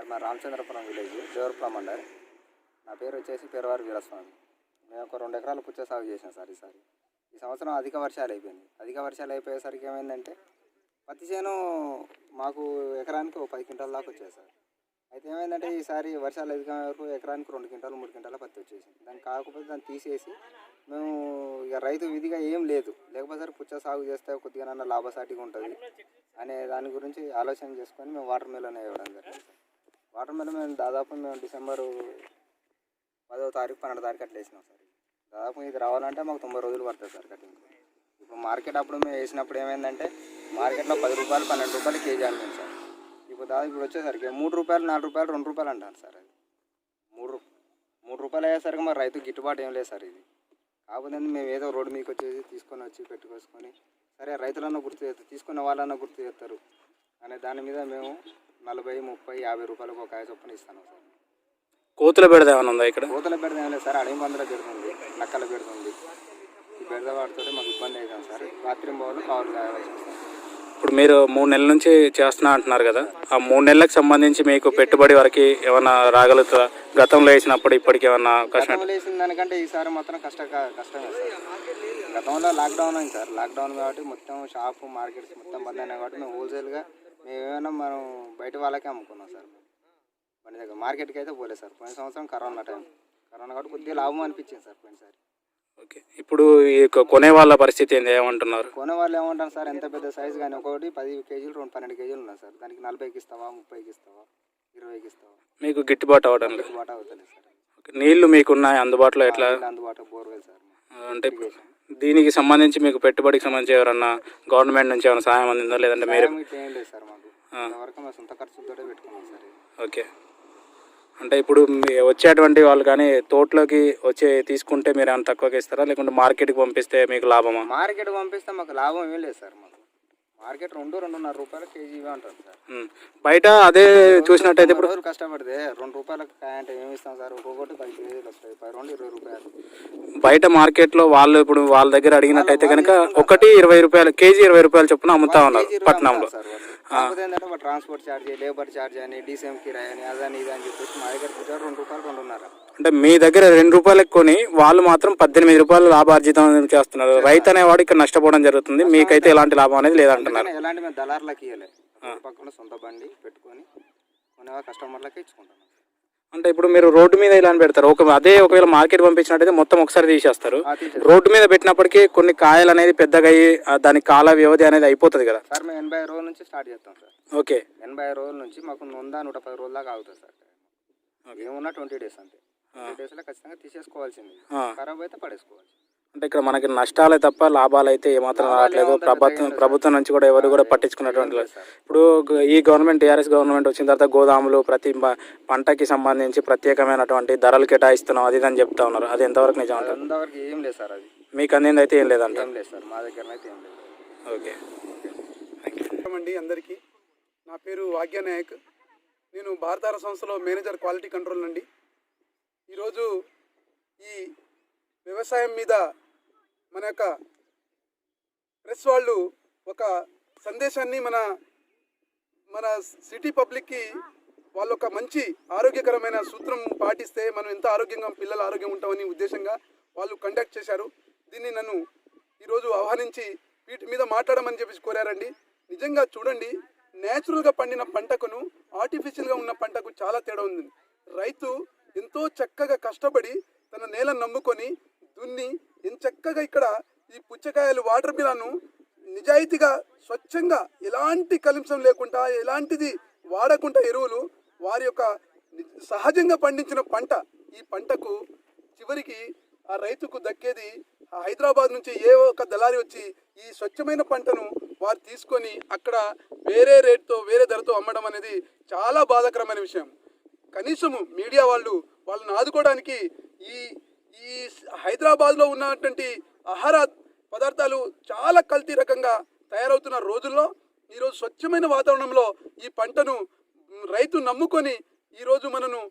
Sir. మా Ramachandrapuram village దేవరపురం mandal. నా పేరు వచ్చేసి పేరవారి వీరస్వామి. మేము ఒక 2 ఎకరాలు పుచ్చ సాగు చేసాం సార్ ఈసారి. ఈ సంవత్సరం అధిక వర్షాలు అయిపోయింది. అధిక వర్షాలు అయిపోయేసరికి ఏమైందంటే పత్తి చేను మాకు ఎకరానికి 10 క్వింటాల దాకా వచ్చాయి సార్. అయితే ఏమైందంటే ఈసారి వర్షాలు అధికమైన వరకు ఎకరానికి 2 క్వింటాలు 3 క్వింటాల పత్తి వచ్చేసింది. దాన్ని కాకపోతే దాన్ని తీసేసి మేము ఇక రైతు విధిగా ఏం లేదు, లేకపోతే సరే పుచ్చ సాగు చేస్తే కొద్దిగా లాభసాటిగా ఉంటుంది అనే దాని గురించి ఆలోచన చేసుకొని మేము వాటర్ మిలన్ వేయడం జరిగింది సార్. వాటర్ మిలన్ మేము డిసెంబర్ 10వ తారీఖు 12వ తారీఖు అట్లా వేసినాం సార్. దాదాపు ఇది రావాలంటే మాకు 90 రోజులు పడుతుంది సార్ కటింగ్. ఇప్పుడు మార్కెట్ అప్పుడు మేము వేసినప్పుడు ఏమైందంటే మార్కెట్లో 10 రూపాయలు 12 రూపాయలు కేజీ అన్నాం సార్. ఇప్పుడు దాదాపు ఇప్పుడు వచ్చేసరికి 3 రూపాయలు 4 రూపాయలు 2 రూపాయలు అంటారు సార్. అది 3 రూపాయలు అయ్యేసరికి మరి రైతు గిట్టుబాటు ఏం లేదు సార్. ఇది కాకపోతే మేము ఏదో రోడ్డు మీకు వచ్చేసి తీసుకొని వచ్చి పెట్టుకొసుకొని సరే రైతులన్నా గుర్తు చేస్తారు, తీసుకున్న వాళ్ళన్నా గుర్తు చేస్తారు అనే దాని మీద మేము 40, 30, 50 రూపాయలకు ఒక కాయ చొప్పున ఇస్తాను సార్. కోతుల బెడద ఏమైనా ఉందా ఇక్కడ? కోతుల బెడద ఏం లేదు సార్. అడవి మందుల పెడుతుంది, నక్కల పెడుతుంది. ఈ బెడద వాడితే మాకు ఇబ్బంది అవుతాం సార్. రాత్రి బావులు కావాలి కావాల్సి వస్తుంది. ఇప్పుడు మీరు 3 నెలల నుంచి చేస్తున్నా అంటున్నారు కదా, ఆ 3 నెలలకు సంబంధించి మీకు పెట్టుబడి వరకు ఏమైనా రాగలుగుతుందా? గతంలో వేసినప్పుడు ఇప్పటికి ఏమన్నా కష్టం? వేసిన దానికంటే ఈసారి మాత్రం కష్టమే సార్. గతంలో లాక్డౌన్ అయింది సార్. లాక్డౌన్ కాబట్టి మొత్తం షాపు మార్కెట్స్ మొత్తం బంద్ అయినాయి కాబట్టి మేము హోల్సేల్గా మనం బయట వాళ్ళకే అమ్ముకున్నాం సార్. బండి దగ్గర మార్కెట్కి అయితే పోలేదు సార్. పోయిన సంవత్సరం కరోనా కాబట్టి కొద్దిగా లాభం అనిపించింది సార్ పోయినసారి. ఓకే, ఇప్పుడు ఈ కొనే వాళ్ళ పరిస్థితి ఏంది, ఏమంటున్నారు? కొనే వాళ్ళు ఏమంటారు సార్, ఎంత పెద్ద సైజు కానీ ఒకటి 10 కేజీలు 12 కేజీలు ఉన్నాయి సార్. దానికి 40కి ఇస్తావా, 30కి ఇస్తావా, 20కి ఇస్తావా? మీకు గిట్టుబాటు అవ్వడం లేదు. గిట్టుబాటు అవుతుంది సార్. నీళ్లు మీకున్నాయి అందుబాటులో? ఎట్లా అందుబాటులో? Borewell sir. అంటే దీనికి సంబంధించి మీకు పెట్టుబడికి సంబంధించి ఎవరన్నా గవర్నమెంట్ నుంచి ఏమైనా సహాయం అందిందా, లేదంటే మీరు? ఏం లేదు సార్, మాకు ఇంతవరకు మా సొంత ఖర్చులతో పెట్టుకున్నాం సార్. ఓకే, అంటే ఇప్పుడు వచ్చేటువంటి వాళ్ళు కానీ తోటలోకి వచ్చి తీసుకుంటే మీరు ఏమైనా తక్కువకి ఇస్తారా, లేకుంటే మార్కెట్కి పంపిస్తే మీకు లాభమా? మార్కెట్కి పంపిస్తే మాకు లాభం ఏం లేదు సార్. మాకు మార్కెట్ 2-2.5 రూపాయలు కేజీ అంటారు సార్. బయట అదే చూసినట్టయితే ఇప్పుడు రోజులు కష్టపడితే 2 రూపాయలకు కాయ అంటే ఏమి ఇస్తాం సార్? ఒక్కొక్కటి 10 కేజీలు వస్తాయి, 20 రూపాయలు. బయట మార్కెట్లో వాళ్ళు ఇప్పుడు వాళ్ళ దగ్గర అడిగినట్టయితే కనుక ఒకటి 20 రూపాయలు కేజీ, 20 రూపాయలు చొప్పున అమ్ముతా ఉన్నారు పట్టణంలో. కాకపోతే ఏంటంటే ట్రాన్స్పోర్ట్ ఛార్జ్, లేబర్ ఛార్జ్ అని, డీసీఎం కిరాయి అని, అదని ఇది అని చెప్పేసి మా దగ్గర 2 రూపాయలు 2.5. అంటే మీ దగ్గర 2 రూపాయలకు కొని వాళ్ళు మాత్రం 18 రూపాయలు లాభార్జితం చేస్తున్నారు. రైతు అనేవాడు ఇక్కడ నష్టపోవడం జరుగుతుంది. మీకైతే ఎలాంటి లాభం అనేది లేదంటున్నారు. ఎలాంటి మేము దళారులకి ఇవ్వలేదు, పక్కన సొంత బండి పెట్టుకొని కొనే కస్టమర్లకి ఇచ్చుకుంటాం. అంటే ఇప్పుడు మీరు రోడ్డు మీద ఇలా పెడతారు, ఒకవేళ మార్కెట్ పంపించినట్టయితే మొత్తం ఒకసారి తీసేస్తారు. రోడ్డు మీద పెట్టినప్పటికీ కొన్ని కాయలు అనేది పెద్దగా అయ్యి దాని కాల వ్యవధి అనేది అయిపోతుంది కదా సార్. మేము 80 రోజుల నుంచి స్టార్ట్ చేస్తాం సార్. ఓకే, 80 రోజుల నుంచి మాకు 100-110 రోజుల దాకా అవుతుంది సార్. ఏమున్నా 20 డేస్ అంతే. 20 డేస్లో ఖచ్చితంగా తీసేసుకోవాల్సింది, ఖరాబ్ అయితే పడేసుకోవాలి. అంటే ఇక్కడ మనకి నష్టాలే తప్ప లాభాలు అయితే ఏమాత్రం రావట్లేదు. ప్రభుత్వం నుంచి కూడా ఎవరు కూడా పట్టించుకున్నటువంటి లేదు. ఇప్పుడు ఈ గవర్నమెంట్, టీఆర్ఎస్ గవర్నమెంట్ వచ్చిన తర్వాత గోదాములు ప్రతి పంటకి సంబంధించి ప్రత్యేకమైనటువంటి ధరలు కేటాయిస్తున్నాం అది అని చెప్తా ఉన్నారు. అది ఎంతవరకు నిజం అంటారు? అంతవరకు ఏం లేదు సార్. అది మీకు అందింది అయితే ఏం లేదంట? ఏం లేదు సార్, మా దగ్గర అయితే ఏం లేదు. ఓకే అండి, అందరికీ నా పేరు వాగ్య నాయక్. నేను భారతార సంస్థలో మేనేజర్ క్వాలిటీ కంట్రోల్ అండి. ఈరోజు ఈ వ్యవసాయం మీద మన యొక్క ప్రెస్ వాళ్ళు ఒక సందేశాన్ని మన సిటీ పబ్లిక్కి వాళ్ళు ఒక మంచి ఆరోగ్యకరమైన సూత్రం పాటిస్తే మనం ఎంత ఆరోగ్యంగా పిల్లలు ఆరోగ్యం ఉంటామని ఉద్దేశంగా వాళ్ళు కండక్ట్ చేశారు. దీన్ని నన్ను ఈరోజు ఆహ్వానించి వీటి మీద మాట్లాడమని చెప్పేసి కోరారండి. నిజంగా చూడండి, న్యాచురల్గా పండిన పంటకును ఆర్టిఫిషియల్గా ఉన్న పంటకు చాలా తేడా ఉంది. రైతు ఎంతో చక్కగా కష్టపడి తన నేలను నమ్ముకొని దున్ని ఎంత చక్కగా ఇక్కడ ఈ పుచ్చకాయలు వాటర్ మిలను నిజాయితీగా స్వచ్ఛంగా ఎలాంటి కలుషం లేకుండా ఎలాంటిది వాడకుండా ఎరువులు వారి యొక్క సహజంగా పండించిన పంట, ఈ పంటకు చివరికి ఆ రైతుకు దక్కేది హైదరాబాద్ నుంచి ఏ ఒక దళారి వచ్చి ఈ స్వచ్ఛమైన పంటను వారు తీసుకొని అక్కడ వేరే రేట్తో వేరే ధరతో అమ్మడం అనేది చాలా బాధాకరమైన విషయం. కనీసము మీడియా వాళ్ళని ఆదుకోవడానికి ఈ హైదరాబాద్లో ఉన్నటువంటి ఆహార పదార్థాలు చాలా కల్తీ రకంగా తయారవుతున్న రోజుల్లో ఈరోజు స్వచ్ఛమైన వాతావరణంలో ఈ పంటను రైతు నమ్ముకొని ఈరోజు మనను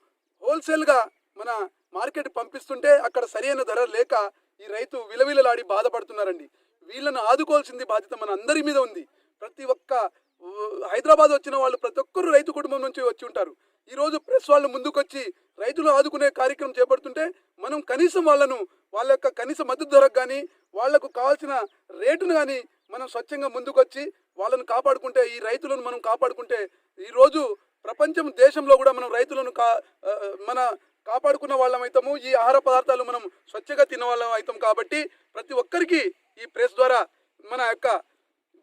హోల్సేల్గా మన మార్కెట్ పంపిస్తుంటే అక్కడ సరైన ధర లేక ఈ రైతు విలవిలలాడి బాధపడుతున్నారండి. వీళ్ళను ఆదుకోవాల్సింది బాధ్యత మన అందరి మీద ఉంది. ప్రతి ఒక్క హైదరాబాద్ వచ్చిన వాళ్ళు ప్రతి ఒక్కరు రైతు కుటుంబం నుంచి వచ్చి ఉంటారు. ఈరోజు ప్రెస్ వాళ్ళు ముందుకొచ్చి రైతులు ఆదుకునే కార్యక్రమం చేపడుతుంటే మనం కనీసం వాళ్ళ యొక్క కనీస మద్దతు ధరకు కానీ వాళ్లకు కావాల్సిన రేటును కానీ మనం స్వచ్ఛంగా ముందుకొచ్చి వాళ్ళను కాపాడుకుంటే, ఈ రైతులను మనం కాపాడుకుంటే ఈరోజు ప్రపంచం దేశంలో కూడా మనం రైతులను మన కాపాడుకున్న వాళ్ళం అవుతాము. ఈ ఆహార పదార్థాలు మనం స్వచ్ఛంగా తినే వాళ్ళం అవుతాం. కాబట్టి ప్రతి ఒక్కరికి ఈ ప్రెస్ ద్వారా మన యొక్క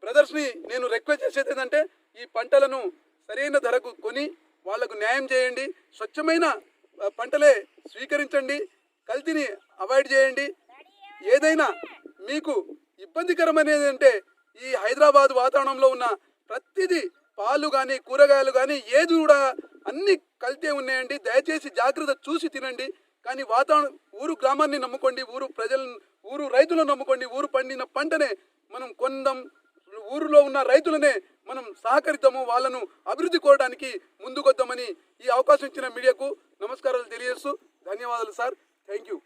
బ్రదర్స్ని నేను రిక్వెస్ట్ చేసేది ఏంటంటే, ఈ పంటలను సరైన ధరకు కొని వాళ్లకు న్యాయం చేయండి. స్వచ్ఛమైన పంటలే స్వీకరించండి. కల్తీని అవాయిడ్ చేయండి. ఏదైనా మీకు ఇబ్బందికరమైనది అంటే ఈ హైదరాబాద్ వాతావరణంలో ఉన్న ప్రతిదీ పాలు కానీ కూరగాయలు కానీ ఏది కూడా అన్ని కల్తీ ఉన్నాయండి. దయచేసి జాగ్రత్త చూసి తినండి. కానీ వాతావరణం ఊరు గ్రామాన్ని నమ్ముకోండి, ఊరు రైతులను నమ్ముకోండి. ఊరు పండిన పంటనే మనం కొందాం, ఊరిలో ఉన్న రైతులనే మనం సహకరిద్దాము, వాళ్ళను అభివృద్ధి కోరడానికి ముందుకొద్దామని ఈ అవకాశం ఇచ్చిన మీడియాకు నమస్కారాలు తెలియజేస్తూ ధన్యవాదాలు సార్. Thank you.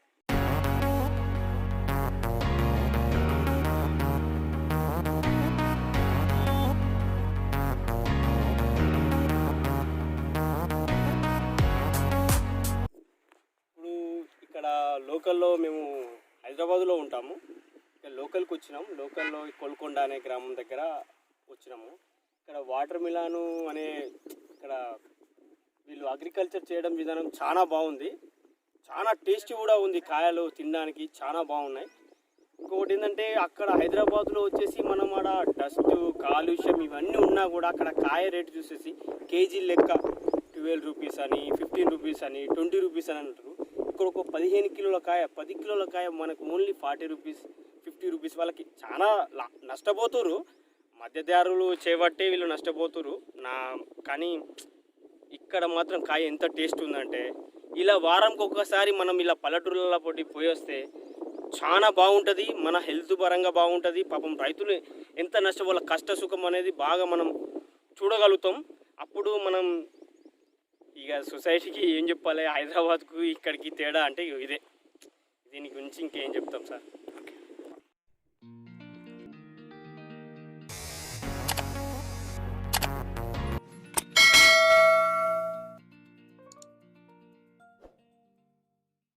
ఇప్పుడు ఇక్కడ లోకల్లో మేము హైదరాబాదులో ఉంటాము. ఇక్కడ లోకల్కి వచ్చినాం. లోకల్లో కొల్కొండ అనే గ్రామం దగ్గర వచ్చినాము. ఇక్కడ వాటర్ మిలాను అనే ఇక్కడ వీళ్ళు అగ్రికల్చర్ చేయడం విధానం చాలా బాగుంది. చాలా టేస్టీ కూడా ఉంది. కాయలు తినడానికి చాలా బాగున్నాయి. ఇంకొకటి ఏంటంటే అక్కడ హైదరాబాద్లో వచ్చేసి మనం ఆడ డస్ట్ కాలుష్యం ఇవన్నీ ఉన్నా కూడా అక్కడ కాయ రేటు చూసేసి కేజీ లెక్క 12 రూపీస్ అని, 15 రూపీస్ అని, 20 రూపీస్ అని అంటారు. ఇక్కడ ఒక 15 కిలోల కాయ, 10 కిలోల కాయ మనకు ఓన్లీ 40 రూపీస్, 50 రూపీస్. వాళ్ళకి చాలా నష్టపోతురు. మధ్యదారులు చేపట్టే వీళ్ళు నష్టపోతురు. కానీ ఇక్కడ మాత్రం కాయ ఎంత టేస్ట్ ఉందంటే, ఇలా వారంకి ఒక్కసారి మనం ఇలా పల్లెటూళ్ళ పోయి వస్తే చాలా బాగుంటుంది. మన హెల్త్ పరంగా బాగుంటుంది. పాపం రైతులు ఎంత నష్టపోల కష్ట సుఖం అనేది బాగా మనం చూడగలుగుతాం. అప్పుడు మనం ఇక సొసైటీకి ఏం చెప్పాలి, హైదరాబాద్కు ఇక్కడికి తేడా అంటే ఇదే. దీని గురించి ఇంకేం చెప్తాం సార్.